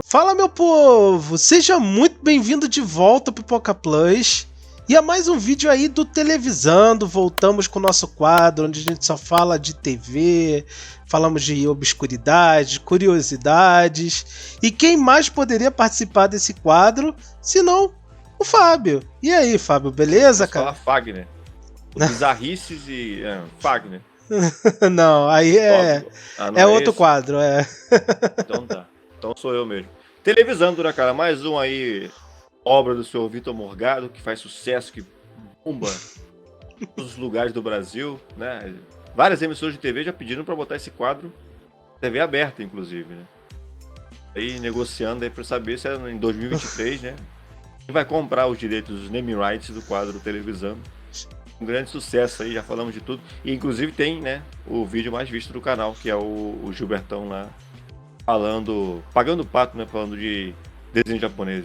Fala, meu povo! Seja muito bem-vindo de volta pro Pipoca Plus. E a mais um vídeo aí do Televisando. Voltamos com o nosso quadro, onde a gente só fala de TV, falamos de obscuridade, curiosidades. E quem mais poderia participar desse quadro, senão o Fábio. E aí, Fábio, beleza, cara? Fala Fagner. Bizarrices e Fagner. Não, aí é outro esse? Quadro, é. Então tá. Então sou eu mesmo. Televisando, né, cara? Mais um aí, obra do senhor Vitor Morgado, que faz sucesso, que bomba em todos os lugares do Brasil, né? Várias emissoras de TV já pediram pra botar esse quadro, TV aberta, inclusive, né? Aí negociando aí pra saber se é em 2023, né? Quem vai comprar os direitos, os name rights do quadro Televisando. Um grande sucesso aí, já falamos de tudo. E inclusive tem, né, o vídeo mais visto do canal, que é o Gilbertão lá falando, pagando pato, né, falando de desenho japonês.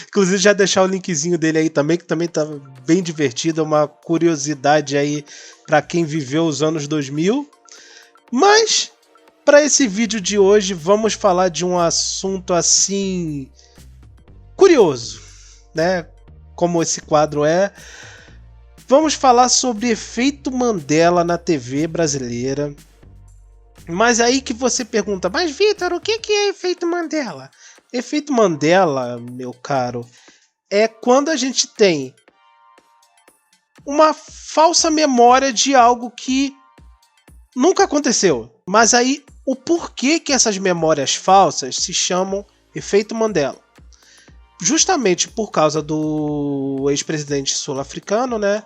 Inclusive já deixar o linkzinho dele aí também, que também tá bem divertido, é uma curiosidade aí pra quem viveu os anos 2000. Mas para esse vídeo de hoje vamos falar de um assunto assim curioso, né? Como esse quadro é. Vamos falar sobre efeito Mandela na TV brasileira. Mas aí que você pergunta, mas Vitor, o que é efeito Mandela? Efeito Mandela, meu caro, é quando a gente tem uma falsa memória de algo que nunca aconteceu. Mas aí o porquê que essas memórias falsas se chamam efeito Mandela? Justamente por causa do ex-presidente sul-africano, né?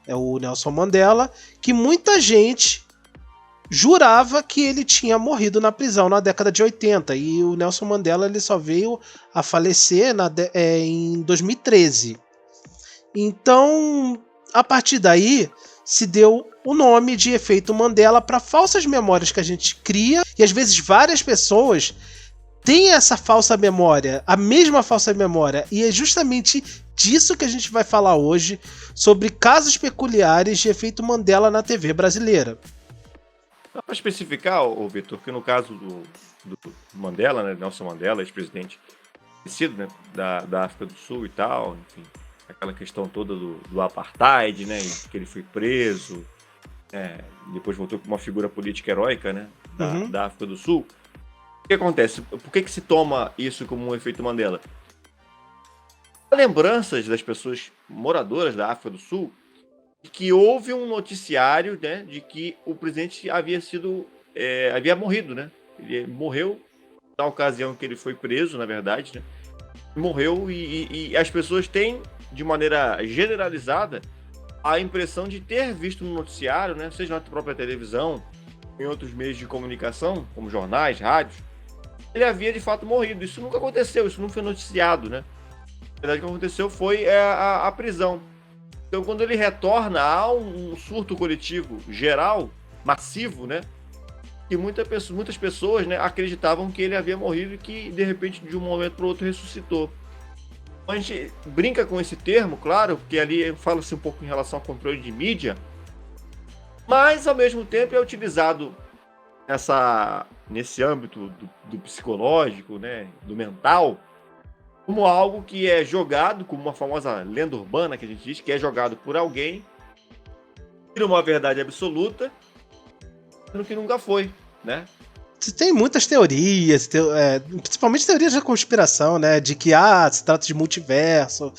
É o Nelson Mandela, que muita gente jurava que ele tinha morrido na prisão na década de 80. E o Nelson Mandela ele só veio a falecer em 2013. Então, a partir daí, se deu o nome de efeito Mandela para falsas memórias que a gente cria. E às vezes várias pessoas tem essa falsa memória, a mesma falsa memória, e é justamente disso que a gente vai falar hoje, sobre casos peculiares de efeito Mandela na TV brasileira. Dá para especificar, Vitor, que no caso do Mandela, né, Nelson Mandela, ex-presidente conhecido, né, da África do Sul e tal, enfim, aquela questão toda do apartheid, né, que ele foi preso, depois voltou com uma figura política heróica, né, da África do Sul. O que acontece? Por que se toma isso como um efeito Mandela? Lembranças das pessoas moradoras da África do Sul de que houve um noticiário, né, de que o presidente havia morrido, né? Ele morreu na ocasião que ele foi preso, na verdade, né? Morreu e as pessoas têm, de maneira generalizada, a impressão de ter visto no noticiário, né, seja na própria televisão, em outros meios de comunicação, como jornais, rádios, ele havia de fato morrido. Isso nunca aconteceu, isso não foi noticiado, né? Na verdade, o que aconteceu foi a prisão. Então, quando ele retorna, há um surto coletivo geral, massivo, né? E muitas pessoas, né, acreditavam que ele havia morrido e que, de repente, de um momento para o outro, ressuscitou. A gente brinca com esse termo, claro, porque ali fala-se um pouco em relação ao controle de mídia, mas, ao mesmo tempo, é utilizado nesse âmbito do psicológico, né, do mental, como algo que é jogado, como uma famosa lenda urbana que a gente diz, que é jogado por alguém, vira uma verdade absoluta, no que nunca foi, né? Tem muitas teorias, principalmente teorias da conspiração, né, de que se trata de multiverso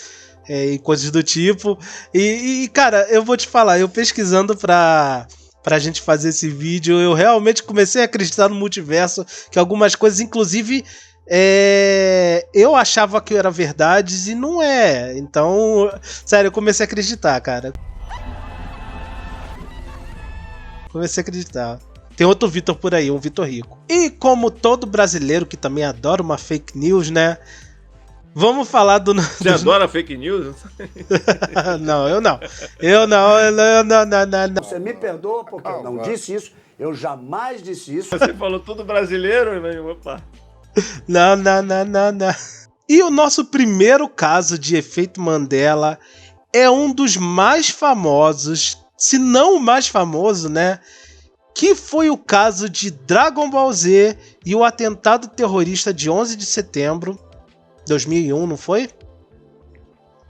e coisas do tipo. E, cara, eu vou te falar, eu pesquisando pra gente fazer esse vídeo, eu realmente comecei a acreditar no multiverso, que algumas coisas, inclusive, eu achava que era verdade e não é. Então, sério, eu comecei a acreditar, cara. Comecei a acreditar. Tem outro Vitor por aí, um Vitor Rico. E como todo brasileiro que também adora uma fake news, né? Vamos falar do... Você adora fake news? Não, eu não. Não. Você me perdoa porque eu não disse isso. Eu jamais disse isso. Você falou tudo brasileiro, né? Opa. Não. E o nosso primeiro caso de efeito Mandela é um dos mais famosos, se não o mais famoso, né? que foi o caso de Dragon Ball Z e o atentado terrorista de 11 de setembro de 2001, não foi?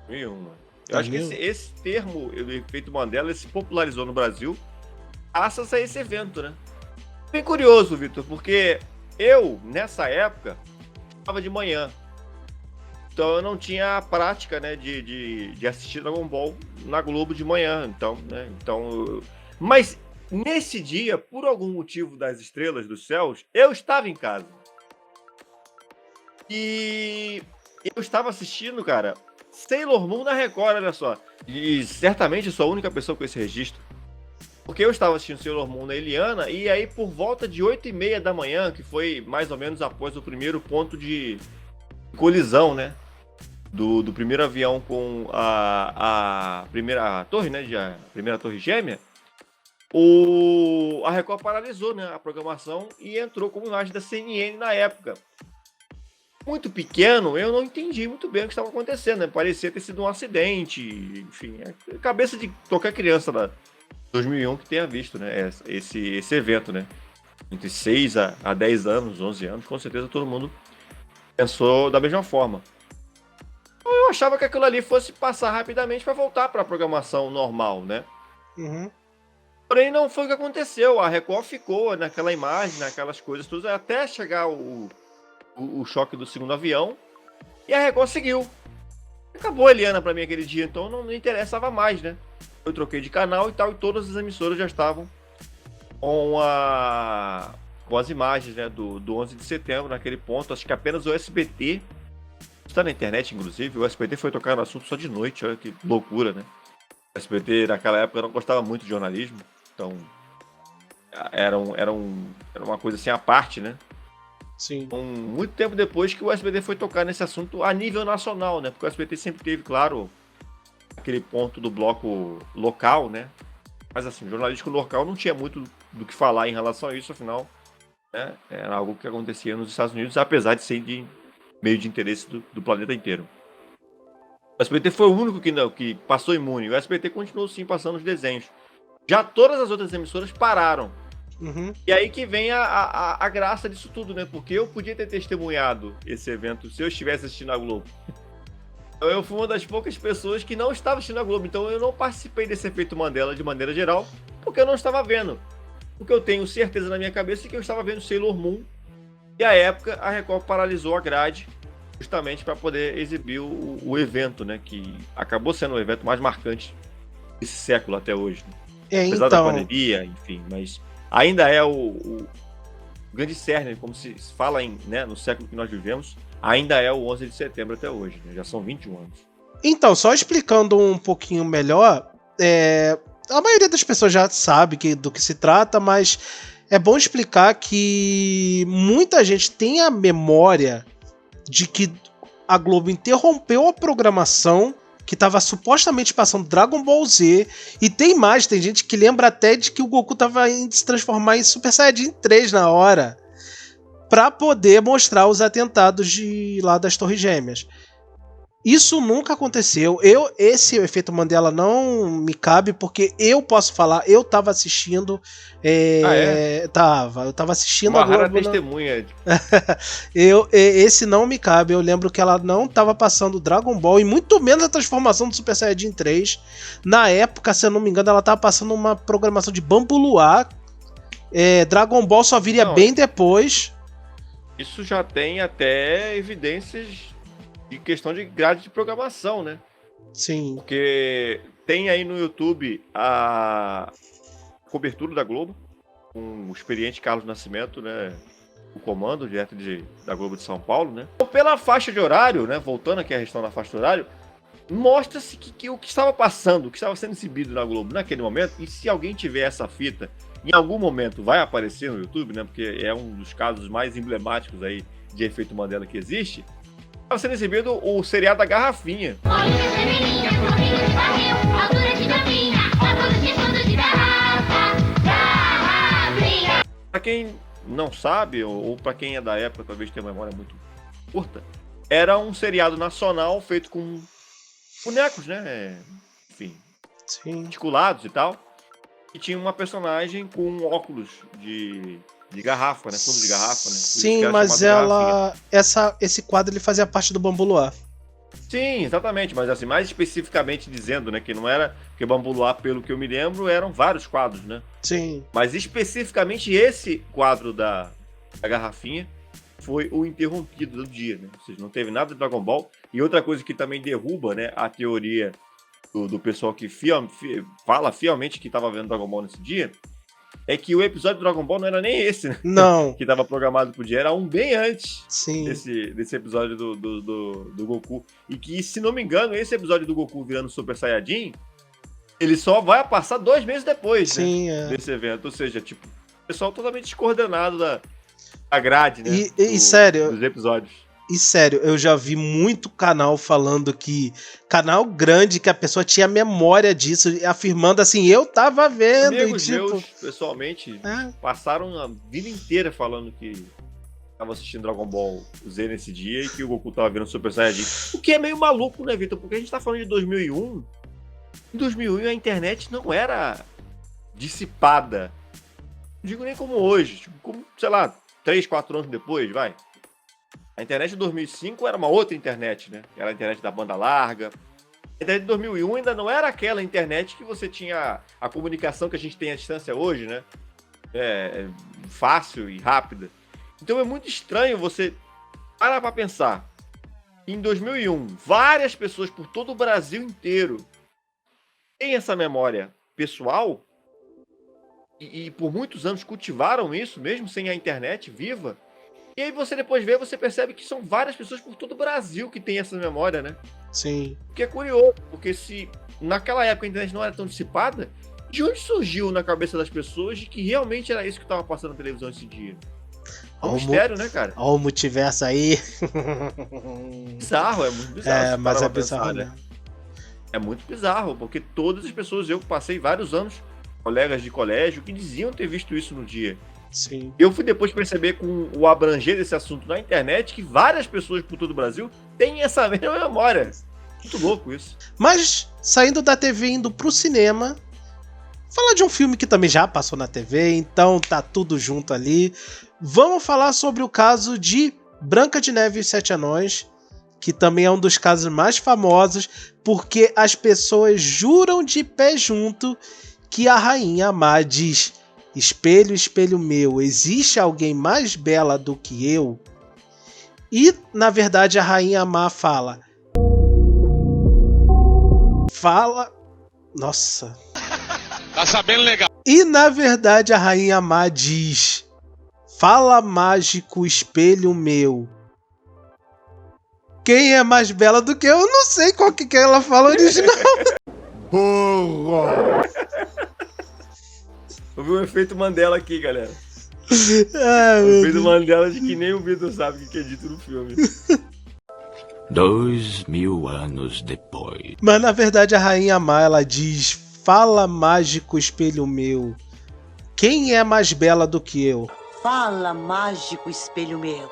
2001, mano. Eu acho que esse termo, o efeito Mandela, ele se popularizou no Brasil graças a esse evento, né? Bem curioso, Vitor, porque eu, nessa época, estava de manhã. Então eu não tinha a prática, né, de assistir Dragon Ball na Globo de manhã. Mas nesse dia, por algum motivo das estrelas dos céus, eu estava em casa. E eu estava assistindo, cara, Sailor Moon na Record, olha só. E certamente eu sou a única pessoa com esse registro. Porque eu estava assistindo Sailor Moon na Eliana, e aí por volta de 8h30 da manhã, que foi mais ou menos após o primeiro ponto de colisão, né? Do primeiro avião com a primeira torre, né? A primeira torre gêmea, a Record paralisou, né, a programação e entrou como imagem da CNN na época. Muito pequeno, eu não entendi muito bem o que estava acontecendo, né? Parecia ter sido um acidente, enfim, é a cabeça de qualquer criança lá 2001 que tenha visto, né, esse evento, né? Entre 6 a 10 anos, 11 anos, com certeza todo mundo pensou da mesma forma. Eu achava que aquilo ali fosse passar rapidamente para voltar para a programação normal, né? Uhum. Porém, não foi o que aconteceu. A Record ficou naquela imagem, naquelas coisas todas, até chegar o choque do segundo avião. E a Record seguiu. Acabou a Eliana para mim aquele dia, então não me interessava mais, né? Eu troquei de canal e tal, e todas as emissoras já estavam com as imagens, né, do 11 de setembro, naquele ponto. Acho que apenas o SBT, está na internet, inclusive, o SBT foi tocar no assunto só de noite, olha que loucura, né? O SBT, naquela época, não gostava muito de jornalismo, então era uma coisa assim à parte, né? Sim. Então, muito tempo depois que o SBT foi tocar nesse assunto a nível nacional, né? Porque o SBT sempre teve, claro, aquele ponto do bloco local, né? Mas assim, jornalístico local não tinha muito do que falar em relação a isso, afinal, né? Era algo que acontecia nos Estados Unidos, apesar de ser de meio de interesse do planeta inteiro. O SBT foi o único que passou imune. O SBT continuou sim passando os desenhos. Já todas as outras emissoras pararam. Uhum. E aí que vem a graça disso tudo, né? Porque eu podia ter testemunhado esse evento se eu estivesse assistindo a Globo. Eu fui uma das poucas pessoas que não estava assistindo a Globo. Então eu não participei desse efeito Mandela de maneira geral, porque eu não estava vendo. Porque eu tenho certeza na minha cabeça que eu estava vendo Sailor Moon. E à época a Record paralisou a grade justamente para poder exibir o evento, né? Que acabou sendo o evento mais marcante desse século até hoje. Né? Apesar da pandemia, enfim, mas ainda é o grande cerne, como se fala né, no século que nós vivemos, ainda é o 11 de setembro até hoje, né? Já são 21 anos. Então, só explicando um pouquinho melhor, a maioria das pessoas já sabe do que se trata, mas é bom explicar que muita gente tem a memória de que a Globo interrompeu a programação que estava supostamente passando Dragon Ball Z, e tem gente que lembra até de que o Goku estava indo se transformar em Super Saiyajin 3 na hora, para poder mostrar os atentados lá das Torres Gêmeas. Isso nunca aconteceu. Esse efeito Mandela não me cabe, porque eu posso falar, eu tava assistindo. Eu tava assistindo uma a Globo. Rara testemunha. Esse não me cabe. Eu lembro que ela não tava passando Dragon Ball, e muito menos a transformação do Super Saiyajin 3. Na época, se eu não me engano, ela tava passando uma programação de Bambu Luar. Dragon Ball só viria bem depois. Isso já tem até evidências de questão de grade de programação, né? Sim. Porque tem aí no YouTube a cobertura da Globo, com o experiente Carlos Nascimento, né? O comando direto da Globo de São Paulo, né? Então, pela faixa de horário, né? Voltando aqui à questão da faixa de horário, mostra-se que o que estava passando, o que estava sendo exibido na Globo naquele momento, e se alguém tiver essa fita, em algum momento vai aparecer no YouTube, né? Porque é um dos casos mais emblemáticos aí de efeito Mandela que existe. Estava sendo exibido o seriado da Garrafinha. Para quem não sabe, ou para quem é da época, talvez tenha uma memória muito curta, era um seriado nacional feito com bonecos, né? Enfim, Sim. articulados e tal. E tinha uma personagem com óculos de garrafa, né? Fundo de garrafa, né? Sim, mas esse quadro ele fazia parte do Bambu Luar. Sim, exatamente, mas assim, mais especificamente dizendo, né, que não era, porque Bambu Luar, pelo que eu me lembro, eram vários quadros, né? Sim. Mas especificamente esse quadro da garrafinha foi o interrompido do dia, né? Ou seja, não teve nada de Dragon Ball. E outra coisa que também derruba, né, a teoria do pessoal que fala fielmente que estava vendo Dragon Ball nesse dia, é que o episódio do Dragon Ball não era nem esse, né? Não. Que estava programado pro dia, era um bem antes. Sim. Desse episódio do Goku. E que, se não me engano, esse episódio do Goku virando Super Saiyajin, ele só vai passar 2 meses depois, sim, né? Desse evento. Ou seja, tipo, o pessoal totalmente descoordenado da grade, né? Sério, dos episódios. E sério, eu já vi muito canal falando que... Canal grande, que a pessoa tinha memória disso, afirmando assim, eu tava vendo. Amigos e, tipo... meus, pessoalmente, passaram a vida inteira falando que tava assistindo Dragon Ball Z nesse dia e que o Goku tava vendo Super Saiyajin. O que é meio maluco, né, Vitor? Porque a gente tá falando de 2001. Em 2001 a internet não era dissipada. Não digo nem como hoje. Tipo, como, sei lá, 3, 4 anos depois, vai. A internet de 2005 era uma outra internet, né? Era a internet da banda larga. A internet de 2001 ainda não era aquela internet que você tinha a comunicação que a gente tem à distância hoje, né? Fácil e rápida. Então é muito estranho você parar pra pensar. Em 2001, várias pessoas por todo o Brasil inteiro têm essa memória pessoal e por muitos anos cultivaram isso, mesmo sem a internet viva. E aí você depois vê, você percebe que são várias pessoas por todo o Brasil que têm essa memória, né? Sim. O que é curioso, porque se naquela época a internet não era tão dissipada, de onde surgiu na cabeça das pessoas de que realmente era isso que estava passando na televisão esse dia? É um mistério, né, cara? Olha o multiverso aí. Bizarro, é muito bizarro. Mas é bizarro, né? É muito bizarro, porque todas as pessoas, eu passei vários anos, colegas de colégio, que diziam ter visto isso no dia. Sim. Eu fui depois perceber com o abranger desse assunto na internet que várias pessoas por todo o Brasil têm essa mesma memória. Muito louco isso. Mas, saindo da TV e indo pro cinema, falar de um filme que também já passou na TV, então tá tudo junto ali. Vamos falar sobre o caso de Branca de Neve e os Sete Anões, que também é um dos casos mais famosos, porque as pessoas juram de pé junto que a rainha Má diz: espelho, espelho meu, existe alguém mais bela do que eu? E, na verdade, a rainha Má fala... Nossa. Tá sabendo legal. E, na verdade, a rainha Má diz... Fala, mágico espelho meu. Quem é mais bela do que eu? Eu não sei qual que ela fala original. Burro! Eu vi o efeito Mandela aqui, galera. O efeito Mandela de que nem o Vitor sabe o que é dito no filme. 2000 anos depois. Mas na verdade a rainha Má, ela diz: fala, mágico espelho meu. Quem é mais bela do que eu? Fala, mágico espelho meu.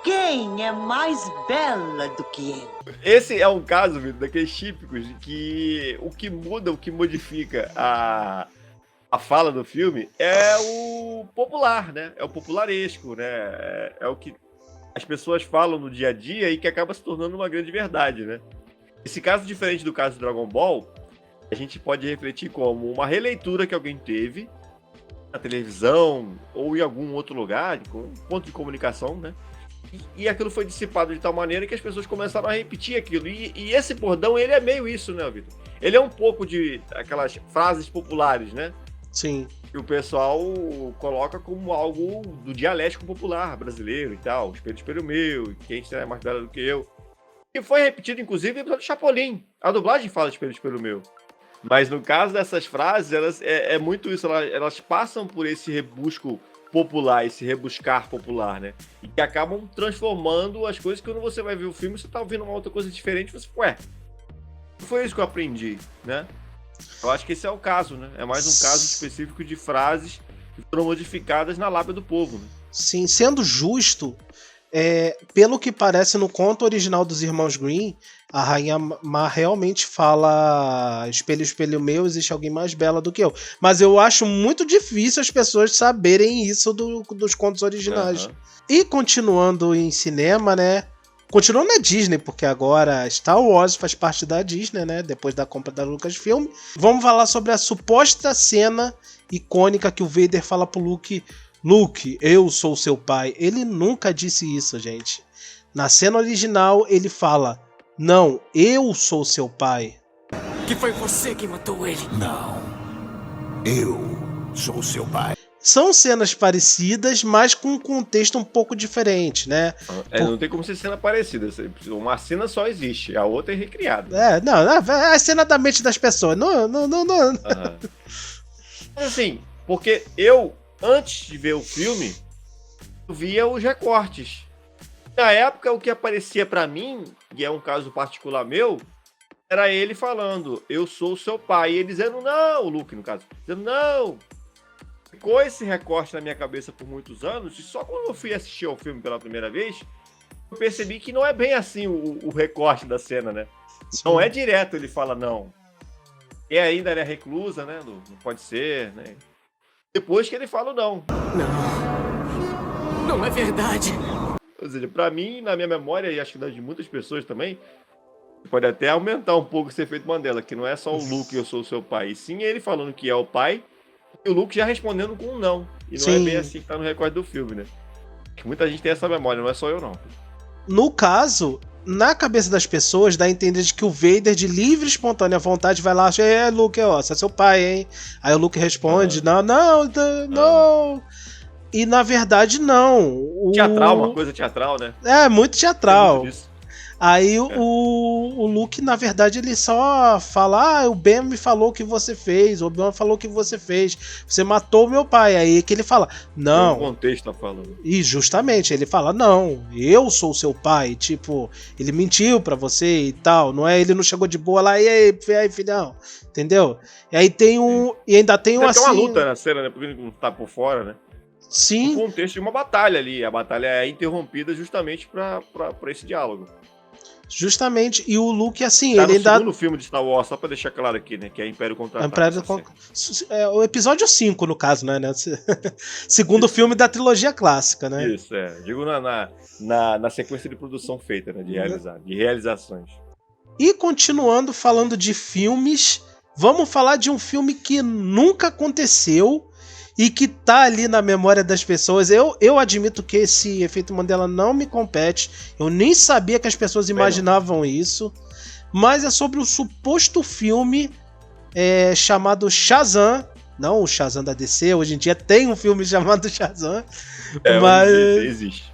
Quem é mais bela do que eu? Esse é um caso, Vitor, daqueles típicos de que o que muda, o que modifica a fala do filme é o popular, né? É o popularesco, né? É o que as pessoas falam no dia a dia e que acaba se tornando uma grande verdade, né? Esse caso, diferente do caso do Dragon Ball, a gente pode refletir como uma releitura que alguém teve na televisão ou em algum outro lugar, com um ponto de comunicação, né? E aquilo foi dissipado de tal maneira que as pessoas começaram a repetir aquilo. E esse bordão, ele é meio isso, né, Vitor? Ele é um pouco de aquelas frases populares, né? Sim. Que o pessoal coloca como algo do dialético popular brasileiro e tal. Espelho, espelho meu, quem é mais bela do que eu. E foi repetido, inclusive, no episódio do Chapolin. A dublagem fala espelho, espelho meu. Mas no caso dessas frases, elas é muito isso. Elas passam por esse rebusco popular, esse rebuscar popular, né? E que acabam transformando as coisas que quando você vai ver o filme, você tá ouvindo uma outra coisa diferente, você, ué, não foi isso que eu aprendi, né? Eu acho que esse é o caso, né? É mais um caso específico de frases que foram modificadas na lábia do povo, né? Sim, sendo justo, Pelo que parece no conto original dos Irmãos Grimm, a Rainha Má realmente fala: espelho, espelho meu, existe alguém mais bela do que eu. Mas eu acho muito difícil as pessoas saberem isso dos contos originais. E continuando em cinema, né? Continuando na Disney, porque agora Star Wars faz parte da Disney, né? Depois da compra da Lucasfilm. Vamos falar sobre a suposta cena icônica que o Vader fala pro Luke: Luke, eu sou seu pai. Ele nunca disse isso, gente. Na cena original, ele fala: não, eu sou seu pai. Que foi você que matou ele? Não. Eu sou seu pai. São cenas parecidas, mas com um contexto um pouco diferente, né? Não tem como ser cena parecida. Uma cena só existe, a outra é recriada. Não, é a cena da mente das pessoas. Não. Mas assim, porque eu, antes de ver o filme, eu via os recortes. Na época, o que aparecia pra mim, e é um caso particular meu, era ele falando: eu sou o seu pai. E ele dizendo não, o Luke, no caso, dizendo não. Ficou esse recorte na minha cabeça por muitos anos, e só quando eu fui assistir ao filme pela primeira vez, eu percebi que não é bem assim o recorte da cena, né? Sim. Não é direto, ele fala não. E ainda é reclusa, né? Não pode ser, né? Depois que ele fala não. Não é verdade. Ou seja, pra mim, na minha memória, e acho que de muitas pessoas também, pode até aumentar um pouco esse efeito Mandela, que não é só o Luke, eu sou o seu pai, e sim ele falando que é o pai, e o Luke já respondendo com um não. E não é bem assim que tá no recorde do filme, né? Que muita gente tem essa memória, não é só eu, não. No caso, na cabeça das pessoas, dá a entender de que o Vader, de livre e espontânea vontade, vai lá e fala: Luke, você é seu pai, hein? Aí o Luke responde: não. E na verdade, não. Teatral, uma coisa teatral, né? Muito teatral. Muito Aí o Luke, na verdade, ele só fala: o Ben me falou o que você fez, o Obi-Wan falou o que você fez, você matou meu pai. Aí que ele fala: não. O contexto tá falando. E justamente, ele fala: não, eu sou seu pai. Tipo, ele mentiu pra você e tal. Não é? Ele não chegou de boa lá, e aí, filhão? Entendeu? E aí tem e ainda tem uma luta na cena, né? Porque ele não tá por fora, né? Sim. No contexto de uma batalha ali. A batalha é interrompida justamente pra esse diálogo. Justamente, e o Luke, assim, tá ele ainda... no segundo filme de Star Wars, só pra deixar claro aqui, né, que é Império Contra-Ataca. O episódio 5, no caso, né, segundo filme da trilogia clássica, né? Isso, digo na sequência de produção feita, né, de realizações. E continuando falando de filmes, vamos falar de um filme que nunca aconteceu e que tá ali na memória das pessoas. Eu admito que esse efeito Mandela não me compete. Eu nem sabia que as pessoas imaginavam isso. Mas é sobre o suposto filme chamado Shazam. Não o Shazam da DC. Hoje em dia tem um filme chamado Shazam. Mas existe.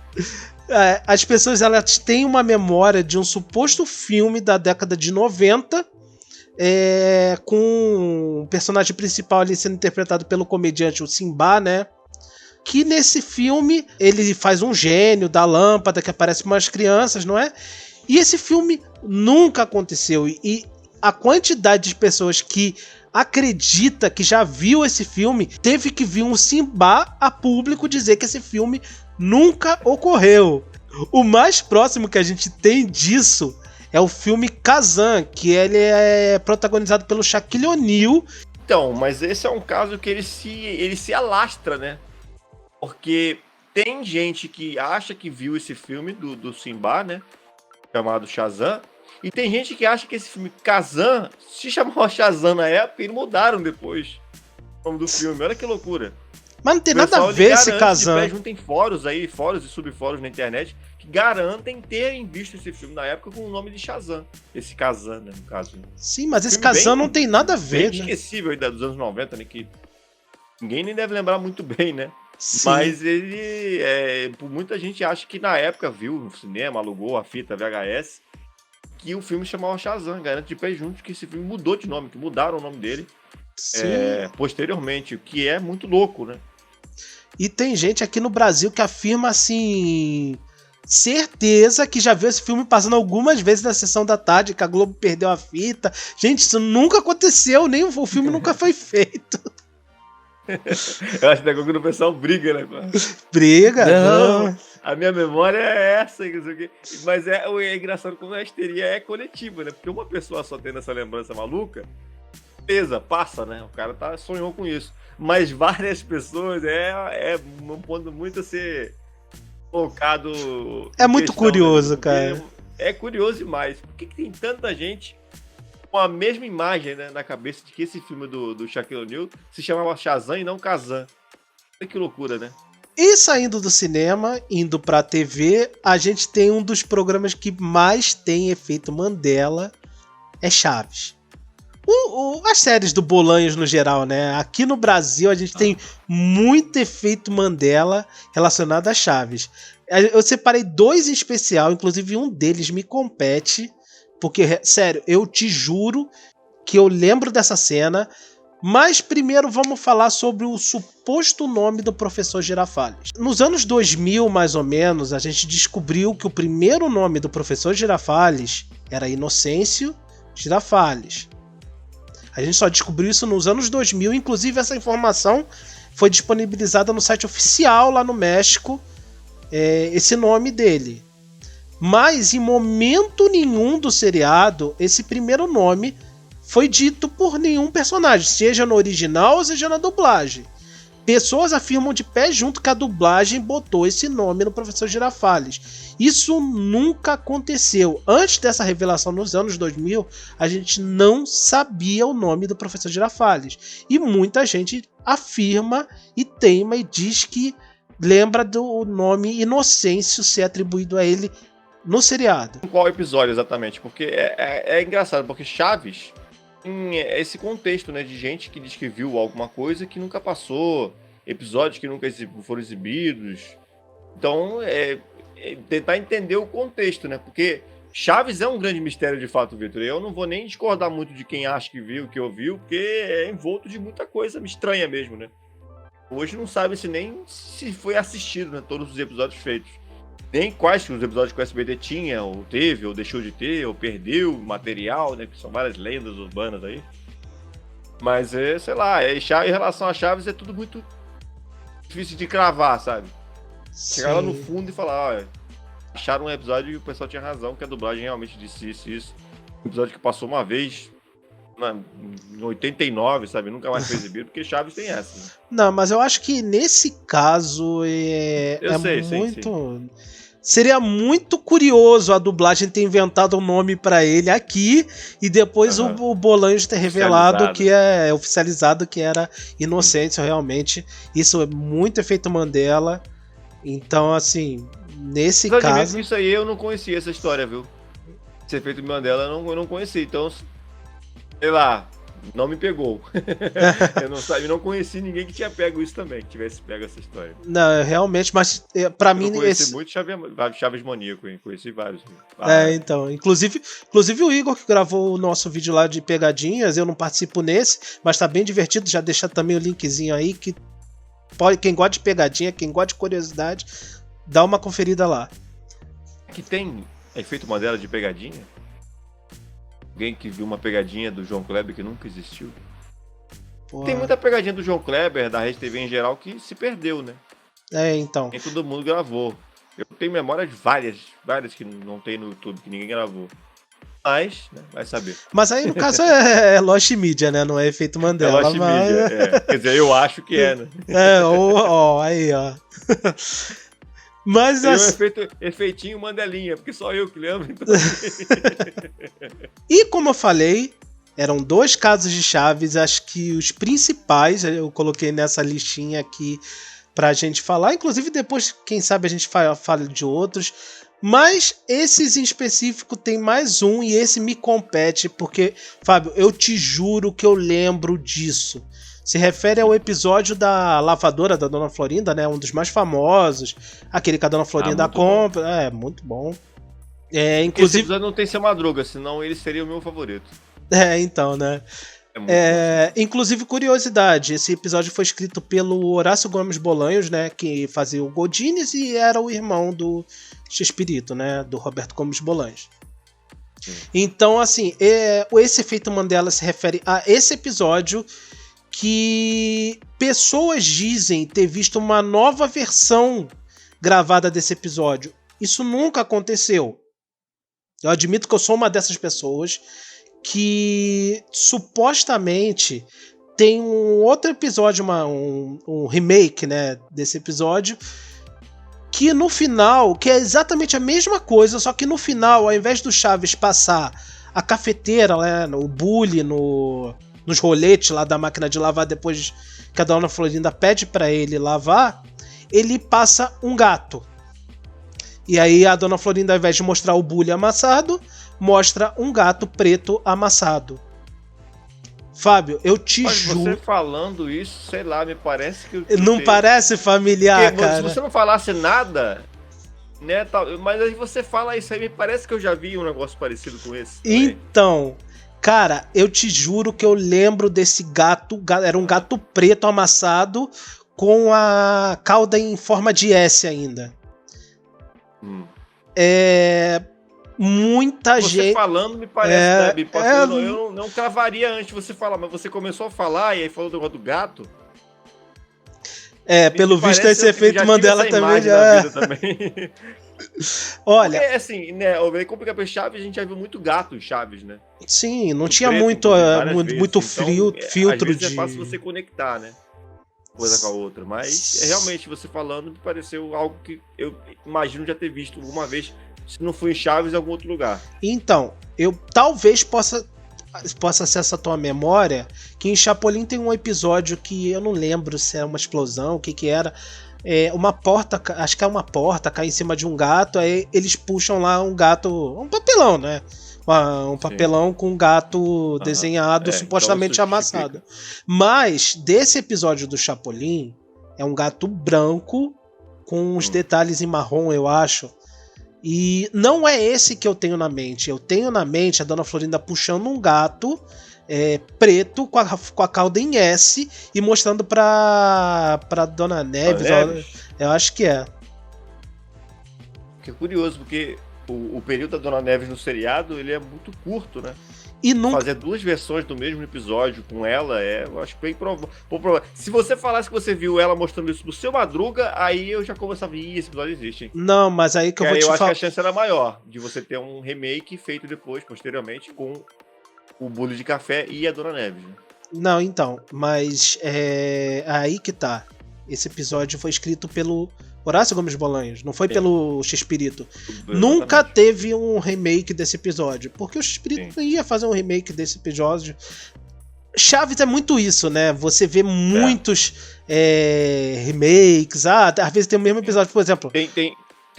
As pessoas, elas têm uma memória de um suposto filme da década de 90... com o personagem principal ali sendo interpretado pelo comediante o Simba, né? Que nesse filme ele faz um gênio da lâmpada que aparece para umas crianças, não é? E esse filme nunca aconteceu. E a quantidade de pessoas que acredita que já viu esse filme, teve que vir um Simba a público dizer que esse filme nunca ocorreu. O mais próximo que a gente tem disso é o filme Kazan, que ele é protagonizado pelo Shaquille O'Neal. Então, mas esse é um caso que ele se alastra, né? Porque tem gente que acha que viu esse filme do Simba, né? Chamado Shazam. E tem gente que acha que esse filme Kazan se chamava Shazam na época e mudaram depois o nome do filme. Olha que loucura. Mas não tem nada a ver esse Kazan. Tem fóruns e subfóruns na internet que garantem terem visto esse filme na época com o nome de Shazam. Esse Kazan, né, no caso. Sim, mas esse Kazan não tem nada a ver, né? Esquecível ainda dos anos 90, né, que ninguém nem deve lembrar muito bem, né? Sim. Mas ele, muita gente acha que na época viu no cinema, alugou a fita VHS, que o filme chamava Shazam. Garanto de pé junto que esse filme mudou de nome, que mudaram o nome dele posteriormente, o que é muito louco, né? E tem gente aqui no Brasil que afirma assim, certeza que já viu esse filme passando algumas vezes na sessão da tarde, que a Globo perdeu a fita. Gente, isso nunca aconteceu, nem o filme nunca foi feito. Eu acho que quando o pessoal briga, né? Briga? Não, a minha memória é essa, não sei o quê. Mas é engraçado como a histeria é coletiva, né? Porque uma pessoa só tendo essa lembrança maluca, beleza, passa, né? O cara sonhou com isso. Mas várias pessoas é um ponto muito a ser colocado. É muito questão, curioso, né? cara. É curioso demais. Por que tem tanta gente com a mesma imagem, né, na cabeça de que esse filme do Shaquille O'Neal se chamava Shazam e não Kazam? Olha que loucura, né? E saindo do cinema, indo pra TV, a gente tem um dos programas que mais tem efeito Mandela, é Chaves. As séries do Bolanhos no geral, né? Aqui no Brasil a gente tem muito efeito Mandela relacionado a Chaves. Eu separei 2 em especial, inclusive um deles me compete, porque, sério, eu te juro que eu lembro dessa cena. Mas primeiro vamos falar sobre o suposto nome do professor Girafales. Nos anos 2000, mais ou menos, a gente descobriu que o primeiro nome do professor Girafales era Inocêncio Girafales. A gente só descobriu isso nos anos 2000, inclusive essa informação foi disponibilizada no site oficial lá no México, esse nome dele. Mas em momento nenhum do seriado, esse primeiro nome foi dito por nenhum personagem, seja no original ou seja na dublagem. Pessoas afirmam de pé junto que a dublagem botou esse nome no professor Girafales. Isso nunca aconteceu. Antes dessa revelação nos anos 2000, a gente não sabia o nome do professor Girafales. E muita gente afirma e teima e diz que lembra do nome Inocêncio ser atribuído a ele no seriado. Qual episódio exatamente? Porque é engraçado, porque Chaves tem esse contexto, né, de gente que diz que viu alguma coisa que nunca passou, episódios que nunca foram exibidos. Então, tentar entender o contexto, né? Porque Chaves é um grande mistério de fato, Vitor. Eu não vou nem discordar muito de quem acha que viu, que ouviu, porque é envolto de muita coisa estranha mesmo, né? Hoje não sabe-se nem se foi assistido, né, todos os episódios feitos. Nem quais os episódios que o SBT tinha, ou teve, ou deixou de ter, ou perdeu material, né? Que são várias lendas urbanas aí. Mas sei lá, em relação a Chaves é tudo muito difícil de cravar, sabe? Chegar lá no fundo e falar, olha, acharam um episódio e o pessoal tinha razão, que a dublagem realmente disse isso. Um episódio que passou uma vez em 89, sabe? Nunca mais foi exibido, porque Chaves tem essa. Né? Não, mas eu acho que nesse caso muito... Seria muito curioso a dublagem ter inventado um nome pra ele aqui e depois o Bolanhos ter revelado que é oficializado que era Inocêncio realmente. Isso é muito efeito Mandela. Então, assim, nesse caso... Isso aí eu não conhecia essa história, viu? Esse efeito Mandela eu não conhecia. Então, sei lá, não me pegou. Eu não conheci ninguém que tinha pego isso também, que tivesse pego essa história. Não, realmente, mas pra mim... Eu conheci muito Chaves Maníaco, hein? Conheci vários. Então, inclusive o Igor que gravou o nosso vídeo lá de pegadinhas, eu não participo nesse, mas tá bem divertido, já deixar também o linkzinho aí, que quem gosta de pegadinha, quem gosta de curiosidade, dá uma conferida lá. Que tem efeito Mandela de pegadinha? Alguém que viu uma pegadinha do João Kleber que nunca existiu? Porra. Tem muita pegadinha do João Kleber, da Rede TV em geral, que se perdeu, né? Então. Nem todo mundo gravou. Eu tenho memória de várias que não tem no YouTube, que ninguém gravou. Mas, né, vai saber. Mas aí, no caso, é Lost Media, né? Não é efeito Mandela. É Lost Media, Quer dizer, eu acho que é, né? Aí, ó. Mas tem um efeitinho Mandelinha, porque só eu que lembro. Então... E como eu falei, eram 2 casos de Chaves, acho que os principais, eu coloquei nessa listinha aqui pra gente falar, inclusive depois, quem sabe, a gente fala de outros, mas esses em específico tem mais um e esse me compete, porque, Fábio, eu te juro que eu lembro disso. Se refere ao episódio da lavadora da Dona Florinda, né? Um dos mais famosos. Aquele que a Dona Florinda compra. Bom. É, muito bom. Inclusive... Esse episódio não tem Seu Madruga, senão ele seria o meu favorito. Então, né? Inclusive, curiosidade, esse episódio foi escrito pelo Horácio Gomes Bolanhos, né? Que fazia o Godines e era o irmão do Chespirito, né? Do Roberto Gomes Bolanhos. Então, assim, esse efeito Mandela se refere a esse episódio que pessoas dizem ter visto uma nova versão gravada desse episódio. Isso nunca aconteceu. Eu admito que eu sou uma dessas pessoas que supostamente tem um outro episódio, um remake, né, desse episódio, que no final, que é exatamente a mesma coisa, só que no final, ao invés do Chaves passar a cafeteira, né, o bule nos roletes lá da máquina de lavar, depois que a Dona Florinda pede pra ele lavar, ele passa um gato. E aí a Dona Florinda, ao invés de mostrar o bule amassado, mostra um gato preto amassado. Fábio, eu te juro... Você falando isso, sei lá, me parece que... Não parece familiar, cara? Se você não falasse nada, né, mas aí você fala isso aí, me parece que eu já vi um negócio parecido com esse. Então... Cara, eu te juro que eu lembro desse gato. Era um gato preto amassado com a cauda em forma de S ainda. Muita gente... Você falando me parece, né? Eu não cravaria antes de você falar, mas você começou a falar e aí falou do negócio do gato. Pelo visto esse efeito Mandela também já... Olha, porque, assim, né, como que Chaves, a gente já viu muito gato em Chaves, né? Sim, não tinha muito filtro às vezes é fácil você conectar, né? Coisa com a outra, mas realmente você falando me pareceu algo que eu imagino já ter visto alguma vez, se não foi em Chaves, em algum outro lugar. Então, eu talvez possa ser essa tua memória, que em Chapolin tem um episódio que eu não lembro se era uma explosão, o que era. Uma porta, acho que é uma porta, cai em cima de um gato, aí eles puxam lá um gato, um papelão, né? Um papelão com um gato desenhado, supostamente então amassado. Mas, desse episódio do Chapolin, é um gato branco, com uns detalhes em marrom, eu acho. E não é esse que eu tenho na mente. Eu tenho na mente a Dona Florinda puxando um gato preto com a cauda em S e mostrando pra Dona Neves. Eu acho que é. Que é curioso, porque o período da Dona Neves no seriado ele é muito curto, né? E nunca... Fazer duas versões do mesmo episódio com ela eu acho bem provável. Se você falasse que você viu ela mostrando isso no Seu Madruga, aí eu já começava a esse episódio existe, hein? Não, mas aí que eu vou te falar... Eu acho que a chance era maior de você ter um remake feito depois, posteriormente, com o bule de café e a Dona Neves. Né? Não, então, mas aí que tá. Esse episódio foi escrito pelo Horácio Gomes Bolanhos, não foi pelo X-Pirito. Nunca teve um remake desse episódio, porque o X-Pirito não ia fazer um remake desse episódio. Chaves é muito isso, né? Você vê muitos remakes, às vezes tem o mesmo episódio, por exemplo...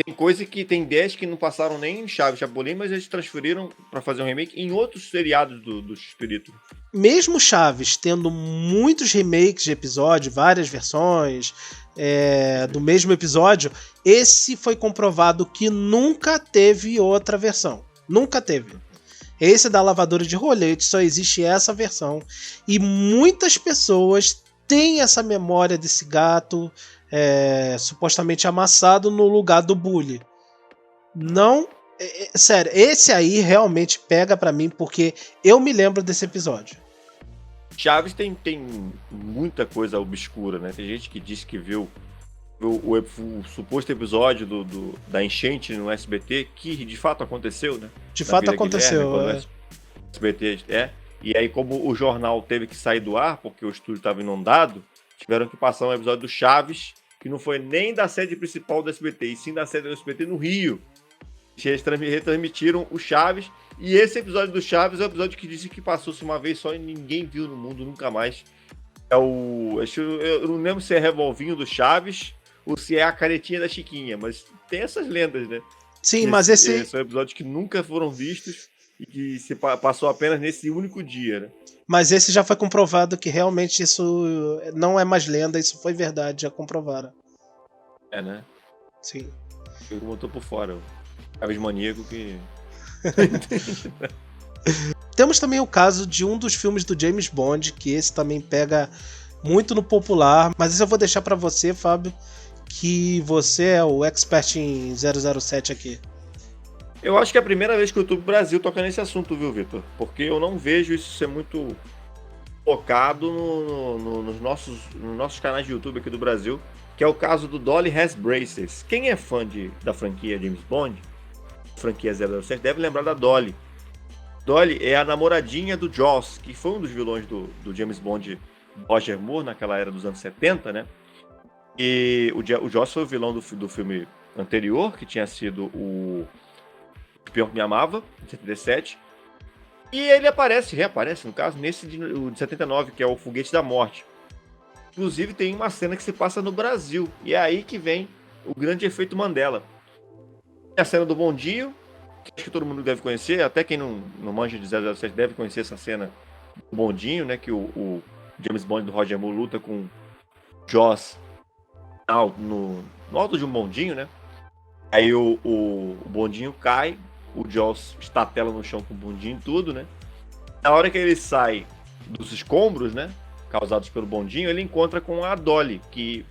Tem coisa que tem 10 que não passaram nem em Chapolin, mas eles transferiram pra fazer um remake em outros seriados do X-Pirito. Mesmo Chaves tendo muitos remakes de episódio, várias versões do mesmo episódio, esse foi comprovado que nunca teve outra versão. Nunca teve. Esse da lavadora de rolete, só existe essa versão. E muitas pessoas têm essa memória desse gato... supostamente amassado no lugar do bully. Não, sério, esse aí realmente pega pra mim porque eu me lembro desse episódio. Chaves tem muita coisa obscura, né? Tem gente que diz que viu o suposto episódio da enchente no SBT, que de fato aconteceu, né? De fato aconteceu. Guilherme, SBT, e aí como o jornal teve que sair do ar porque o estúdio estava inundado, tiveram que passar um episódio do Chaves, que não foi nem da sede principal do SBT, e sim da sede do SBT no Rio. Eles retransmitiram o Chaves, e esse episódio do Chaves é o episódio que disse que passou-se uma vez só e ninguém viu no mundo nunca mais. Eu não lembro se é Revolvinho do Chaves ou se é a caretinha da Chiquinha, mas tem essas lendas, né? Sim, mas esse... São episódios que nunca foram vistos e que se passou apenas nesse único dia, né? Mas esse já foi comprovado que realmente isso não é mais lenda, isso foi verdade, já comprovaram. Né? Sim. Eu botou por fora, o Chaves maníaco que... Temos também o caso de um dos filmes do James Bond, que esse também pega muito no popular, mas isso eu vou deixar pra você, Fábio, que você é o expert em 007 aqui. Eu acho que é a primeira vez que o YouTube Brasil toca nesse assunto, viu, Vitor? Porque eu não vejo isso ser muito focado nos nossos canais de YouTube aqui do Brasil, que é o caso do Dolly Has Braces. Quem é fã da franquia James Bond, franquia 007, deve lembrar da Dolly. Dolly é a namoradinha do Jaws, que foi um dos vilões do James Bond Roger Moore, naquela era dos anos 70, né? E o Jaws foi o vilão do filme anterior, que tinha sido o Espião que Me Amava, de 77. E ele reaparece, no caso, nesse de 79, que é o Foguete da Morte. Inclusive, tem uma cena que se passa no Brasil, e é aí que vem o grande efeito Mandela. Tem a cena do bondinho, que acho que todo mundo deve conhecer, até quem não manja de 007 deve conhecer essa cena do bondinho, né, que o James Bond do Roger Moore luta com Jaws no alto de um bondinho, né? Aí o bondinho cai, o Jaws estatela no chão com o bondinho e tudo, né? Na hora que ele sai dos escombros, né, causados pelo bondinho, ele encontra com a Dolly, que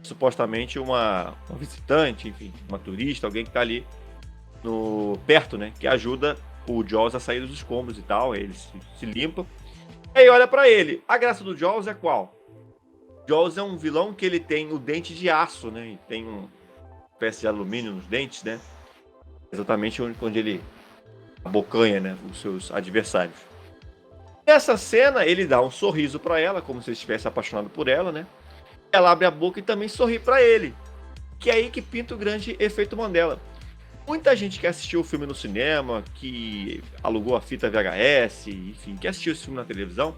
supostamente uma visitante, enfim, uma turista, alguém que tá ali perto, né, que ajuda o Jaws a sair dos escombros e tal, ele se limpa. E aí olha pra ele. A graça do Jaws é qual? Jaws é um vilão que ele tem o dente de aço, né, e tem uma espécie de alumínio nos dentes, né, exatamente onde ele abocanha, né, os seus adversários. Nessa cena, ele dá um sorriso pra ela, como se ele estivesse apaixonado por ela, né? Ela abre a boca e também sorri pra ele. Que é aí que pinta o grande efeito Mandela. Muita gente que assistiu o filme no cinema, que alugou a fita VHS, enfim, que assistiu esse filme na televisão,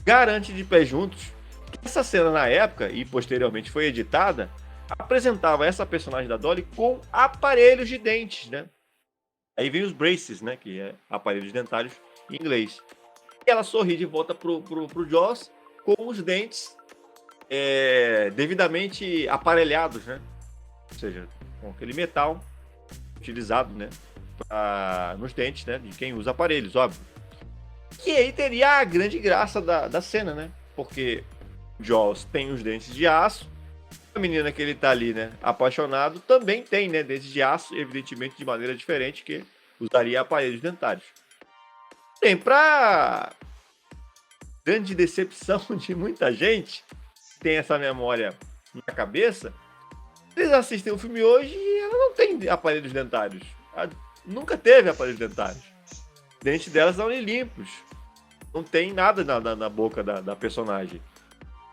garante de pé juntos que essa cena na época, e posteriormente foi editada, apresentava essa personagem da Dolly com aparelhos de dentes, né? Aí vem os braces, né? Que é aparelhos dentários em inglês. E ela sorri de volta pro Jaws com os dentes devidamente aparelhados, né? Ou seja, com aquele metal utilizado, né? Nos dentes, né? De quem usa aparelhos, óbvio. E aí teria a grande graça da cena, né? Porque o Jaws tem os dentes de aço, a menina que ele tá ali, né, apaixonado, também tem, né, dentes de aço, evidentemente de maneira diferente, que usaria aparelhos dentários. Tem pra grande decepção de muita gente que tem essa memória na cabeça, eles assistem o filme hoje e ela não tem aparelhos dentários. Ela nunca teve aparelhos dentários. Os dentes dela são limpos. Não tem nada na boca da personagem.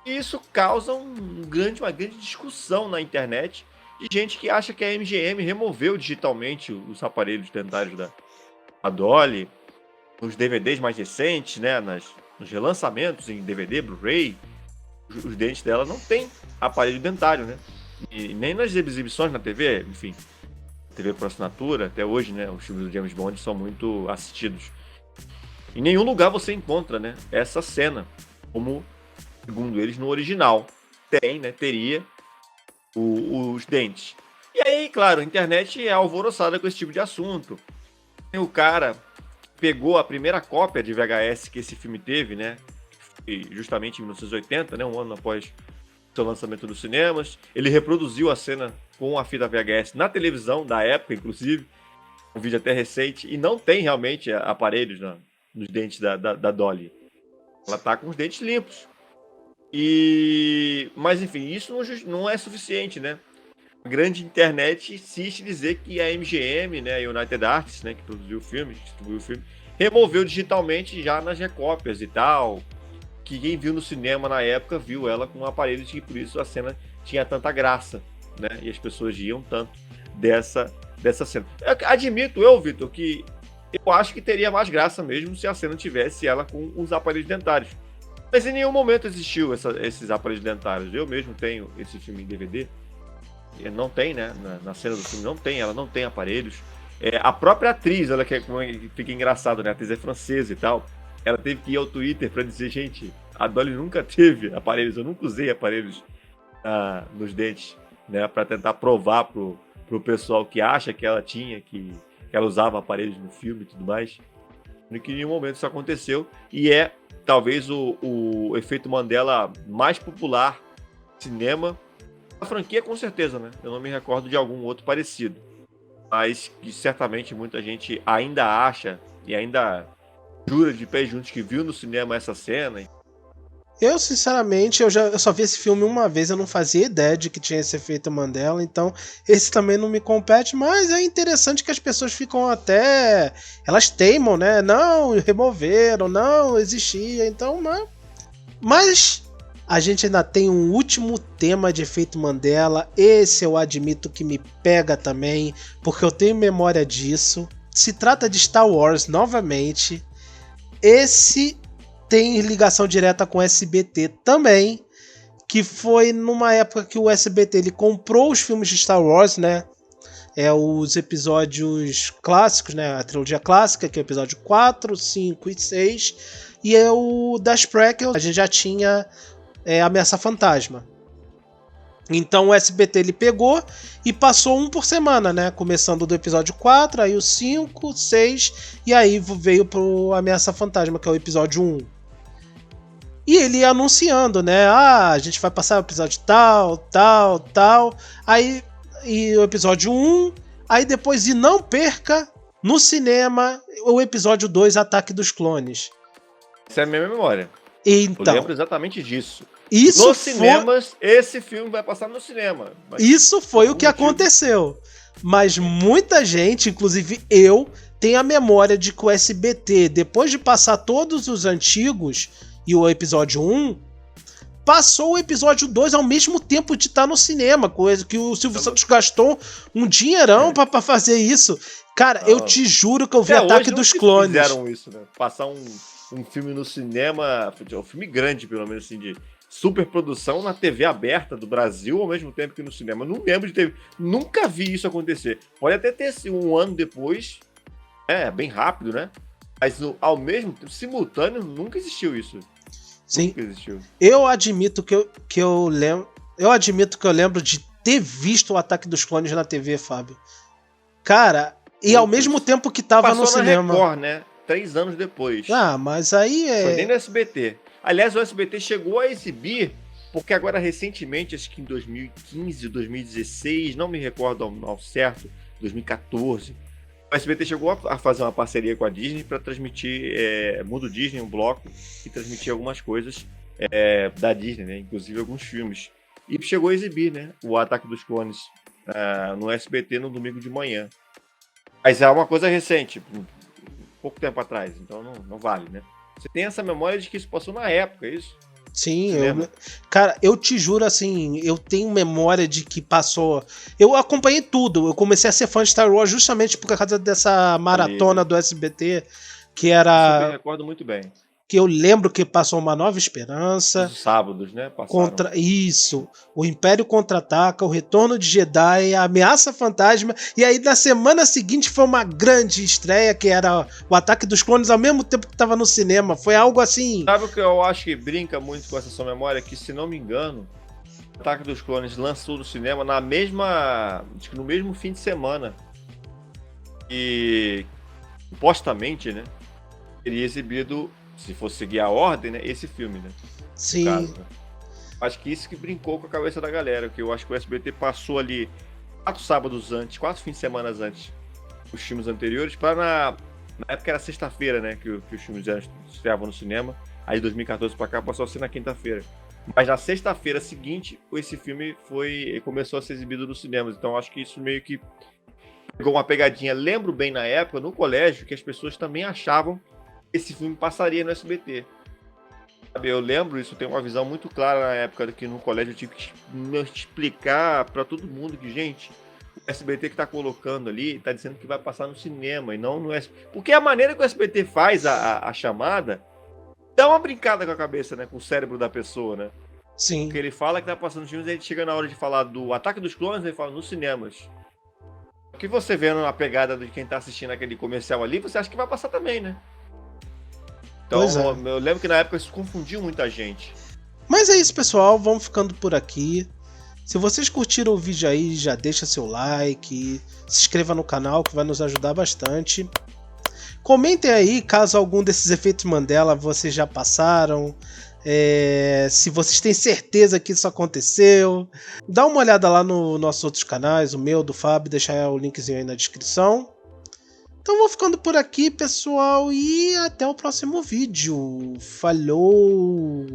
E isso causa uma grande discussão na internet de gente que acha que a MGM removeu digitalmente os aparelhos dentários da Dolly, nos DVDs mais recentes, né, nos relançamentos em DVD, Blu-ray, os dentes dela não tem aparelho dentário, né? E nem nas exibições na TV, enfim, TV por assinatura, até hoje, né, os filmes do James Bond são muito assistidos. Em nenhum lugar você encontra, né, essa cena, como, segundo eles, no original. Tem, né, teria os dentes. E aí, claro, a internet é alvoroçada com esse tipo de assunto. Tem o cara pegou a primeira cópia de VHS que esse filme teve, né, justamente em 1980, né, um ano após seu lançamento nos cinemas. Ele reproduziu a cena com a fita VHS na televisão da época, inclusive, um vídeo até recente, e não tem realmente aparelhos nos dentes da Dolly. Ela tá com os dentes limpos. Mas enfim, isso não é suficiente, né? A grande internet insiste em dizer que a MGM, né, a United Artists, né, que produziu o filme, que distribuiu o filme, removeu digitalmente já nas recópias e tal, que quem viu no cinema na época viu ela com aparelhos e por isso a cena tinha tanta graça, né? E as pessoas riam tanto dessa cena. Admito eu, Vitor, que eu acho que teria mais graça mesmo se a cena tivesse ela com os aparelhos dentários. Mas em nenhum momento existiu esses aparelhos dentários. Eu mesmo tenho esse filme em DVD. Não tem, né? Na cena do filme não tem, ela não tem aparelhos. A própria atriz, ela fica engraçado, né? A atriz é francesa e tal. Ela teve que ir ao Twitter pra dizer, gente, a Dolly nunca teve aparelhos, eu nunca usei aparelhos nos dentes, né? Pra tentar provar pro pessoal que acha que ela tinha, que ela usava aparelhos no filme e tudo mais. Em nenhum momento isso aconteceu. E é talvez o efeito Mandela mais popular no cinema. A franquia, com certeza, né? Eu não me recordo de algum outro parecido. Mas que certamente muita gente ainda acha e ainda jura de pé juntos que viu no cinema essa cena. Eu, sinceramente, eu só vi esse filme uma vez, eu não fazia ideia de que tinha esse efeito Mandela, então esse também não me compete, mas é interessante que as pessoas ficam até... Elas teimam, né? Não, removeram, não, existia, então... Mas a gente ainda tem um último tema de efeito Mandela, esse eu admito que me pega também, porque eu tenho memória disso. Se trata de Star Wars, novamente. Esse tem ligação direta com o SBT também, que foi numa época que o SBT ele comprou os filmes de Star Wars, né? Os episódios clássicos, né? A trilogia clássica, que é o episódio 4, 5 e 6. E o das prequels, a gente já tinha Ameaça Fantasma. Então o SBT ele pegou e passou um por semana, né? Começando do episódio 4, aí o 5, 6 e aí veio pro Ameaça Fantasma, que é o episódio 1. E ele ia anunciando, né? A gente vai passar o episódio tal, tal, tal. Aí e o episódio 1, aí depois e não perca no cinema o episódio 2, Ataque dos Clones. Essa é a minha memória. Então, eu lembro exatamente disso. Isso nos cinemas, esse filme vai passar no cinema. Isso foi o que aconteceu. Mas muita gente, inclusive eu, tem a memória de que o SBT, depois de passar todos os antigos e o episódio 1, passou o episódio 2 ao mesmo tempo de estar no cinema, coisa que o Silvio Santos gastou um dinheirão pra fazer isso. Cara, eu te juro que eu vi Ataque dos Clones. Fizeram isso, né? Passar um filme no cinema, um filme grande, pelo menos assim, de superprodução na TV aberta do Brasil, ao mesmo tempo que no cinema. Eu não lembro de ter... Nunca vi isso acontecer. Pode até ter sido um ano depois, bem rápido, né? Mas ao mesmo tempo, simultâneo, nunca existiu isso. Sim. Nunca existiu. Eu admito que eu lembro... Eu admito que eu lembro de ter visto o Ataque dos Clones na TV, Fábio. Cara, e ao mesmo tempo que tava no cinema... Passou na Record, né? 3 anos depois. Ah, mas aí Foi nem no SBT. Aliás, o SBT chegou a exibir, porque agora recentemente, acho que em 2015, 2016, não me recordo ao certo, 2014, o SBT chegou a fazer uma parceria com a Disney para transmitir Mundo Disney, um bloco, que transmitia algumas coisas da Disney, né? Inclusive alguns filmes. E chegou a exibir, né? O Ataque dos Clones no SBT no domingo de manhã. Mas é uma coisa recente, pouco tempo atrás, então não vale, né? Você tem essa memória de que isso passou na época, é isso? Sim, cara, eu te juro, assim, eu tenho memória de que passou... Eu acompanhei tudo, eu comecei a ser fã de Star Wars justamente por causa dessa maratona do SBT, que era... Eu me recordo muito bem. Que eu lembro que passou Uma Nova Esperança. Os sábados, né? Passaram. Isso. O Império Contra-Ataca, o Retorno de Jedi, a Ameaça Fantasma. E aí na semana seguinte foi uma grande estreia, que era o Ataque dos Clones, ao mesmo tempo que estava no cinema. Foi algo assim... Sabe o que eu acho que brinca muito com essa sua memória? Que, se não me engano, o Ataque dos Clones lançou no cinema acho que no mesmo fim de semana. E, supostamente, né? Teria exibido... Se fosse seguir a ordem, né? Esse filme, né? Sim. Caso, né? Acho que isso que brincou com a cabeça da galera, que eu acho que o SBT passou ali 4 sábados antes, 4 fins de semana antes os filmes anteriores, para na época era sexta-feira, né? Que os filmes já estreavam no cinema. Aí de 2014 para cá passou a ser na quinta-feira. Mas na sexta-feira seguinte, esse filme começou a ser exibido nos cinemas. Então acho que isso meio que pegou uma pegadinha. Lembro bem na época, no colégio, que as pessoas também achavam esse filme passaria no SBT. Sabe, eu lembro isso, eu tenho uma visão muito clara na época que no colégio eu tive que explicar para todo mundo que, gente, o SBT que tá colocando ali, tá dizendo que vai passar no cinema e não no SBT. Porque a maneira que o SBT faz a chamada dá uma brincada com a cabeça, né? Com o cérebro da pessoa, né? Sim. Porque ele fala que tá passando filmes e ele chega na hora de falar do Ataque dos Clones, ele fala nos cinemas. O que você vendo na pegada de quem tá assistindo aquele comercial ali, você acha que vai passar também, né? Então, eu lembro que na época isso confundiu muita gente. Mas é isso, pessoal. Vamos ficando por aqui. Se vocês curtiram o vídeo aí, já deixa seu like. Se inscreva no canal, que vai nos ajudar bastante. Comentem aí, caso algum desses efeitos Mandela vocês já passaram. Se vocês têm certeza que isso aconteceu. Dá uma olhada lá nos nossos outros canais, o meu, do Fábio. Deixar o linkzinho aí na descrição. Então vou ficando por aqui, pessoal, e até o próximo vídeo. Falou!